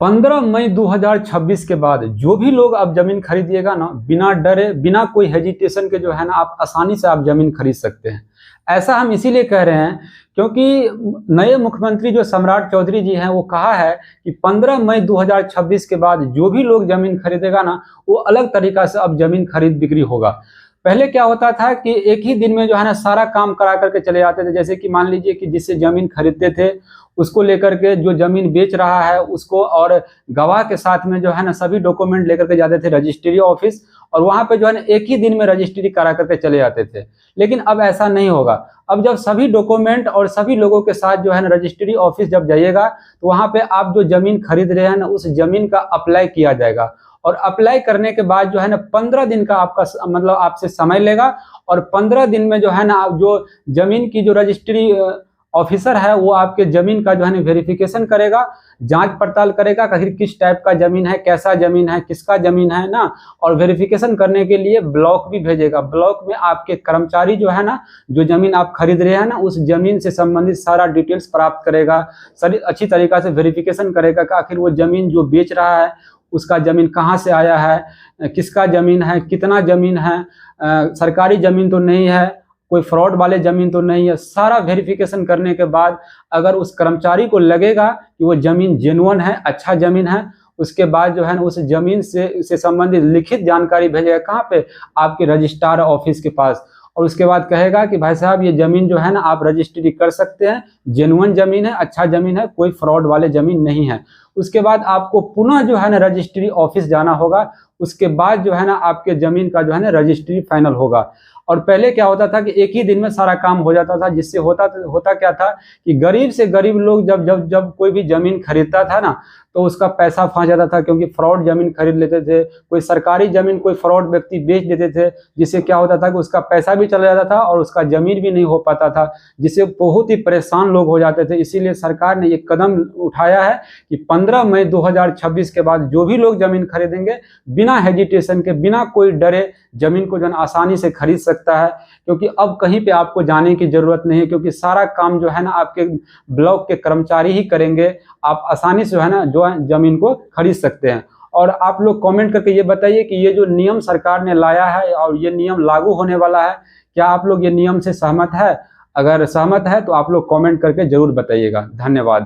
15 मई 2026 के बाद जो भी लोग अब जमीन खरीदिएगा ना, बिना डरे बिना कोई हेजिटेशन के जो है ना, आप आसानी से आप जमीन खरीद सकते हैं। ऐसा हम इसीलिए कह रहे हैं क्योंकि नए मुख्यमंत्री जो सम्राट चौधरी जी हैं वो कहा है कि 15 मई 2026 के बाद जो भी लोग जमीन खरीदेगा ना, वो अलग तरीका से अब जमीन खरीद बिक्री होगा। पहले क्या होता था कि एक ही दिन में जो है ना सारा काम करा करके चले जाते थे। जैसे कि मान लीजिए कि जिससे जमीन खरीदते थे उसको लेकर के जो जमीन बेच रहा है उसको, और गवाह के साथ में जो है ना सभी डॉक्यूमेंट लेकर के जाते थे रजिस्ट्री ऑफिस, और वहां पे जो है ना एक ही दिन में रजिस्ट्री करा करके चले जाते थे। लेकिन अब ऐसा नहीं होगा। अब जब सभी डॉक्यूमेंट और सभी लोगों के साथ जो है ना रजिस्ट्री ऑफिस जब जाइएगा तो वहां पे आप जो जमीन खरीद रहे हैं ना उस जमीन का अप्लाई किया जाएगा, और अप्लाई करने के बाद जो है ना 15 दिन का आपका मतलब आपसे समय लेगा, और 15 दिन में जो है ना आप जो जमीन की जो रजिस्ट्री ऑफिसर है वो आपके जमीन का जो है ना वेरिफिकेशन करेगा, जांच पड़ताल करेगा कि किस टाइप का जमीन है, कैसा जमीन है, किसका जमीन है ना, और वेरिफिकेशन करने के लिए ब्लॉक भी भेजेगा। ब्लॉक में आपके कर्मचारी जो है ना, जो जमीन आप खरीद रहे हैं ना उस जमीन से संबंधित सारा डिटेल्स प्राप्त करेगा, सारी अच्छी तरीका से वेरिफिकेशन करेगा कि आखिर वो जमीन जो बेच रहा है उसका जमीन कहाँ से आया है, किसका जमीन है, कितना जमीन है, सरकारी जमीन तो नहीं है, कोई फ्रॉड वाले जमीन तो नहीं है। सारा वेरिफिकेशन करने के बाद अगर उस कर्मचारी को लगेगा कि वो जमीन जेन्युइन है, अच्छा जमीन है, उसके बाद जो है ना उस जमीन से संबंधित लिखित जानकारी भेजेगा कहाँ पे, आपके रजिस्ट्रार ऑफिस के पास, और उसके बाद कहेगा कि भाई साहब ये जमीन जो है ना आप रजिस्ट्री कर सकते हैं, जेन्युइन जमीन है, अच्छा जमीन है, कोई फ्रॉड वाले जमीन नहीं है। उसके बाद आपको पुनः जो है ना रजिस्ट्री ऑफिस जाना होगा। उसके बाद जो है ना आपके जमीन का जो है ना रजिस्ट्री फाइनल होगा। और पहले क्या होता था कि एक ही दिन में सारा काम हो जाता था, जिससे होता क्या था कि गरीब से गरीब लोग जब जब जब कोई भी जमीन खरीदता था ना तो उसका पैसा फंस जाता था, क्योंकि फ्रॉड जमीन खरीद लेते थे, कोई सरकारी जमीन कोई फ्रॉड व्यक्ति बेच देते थे, जिससे क्या होता था कि उसका पैसा भी चला जाता था और उसका जमीन भी नहीं हो पाता था, जिससे बहुत ही परेशान लोग हो जाते थे। इसीलिए सरकार ने ये कदम उठाया है कि 15 मई 2026 के बाद जो भी लोग जमीन खरीदेंगे बिना हेजिटेशन के, बिना कोई डरे जमीन को जो आसानी से खरीद सकता है, क्योंकि अब कहीं पे आपको जाने की जरूरत नहीं है, क्योंकि सारा काम जो है ना आपके ब्लॉक के कर्मचारी ही करेंगे। आप आसानी से जो है ना जो जमीन को खरीद सकते हैं। और आप लोग कमेंट करके ये बताइए कि ये जो नियम सरकार ने लाया है और ये नियम लागू होने वाला है, क्या आप लोग ये नियम से सहमत है? अगर सहमत है तो आप लोग कमेंट करके जरूर बताइएगा। धन्यवाद।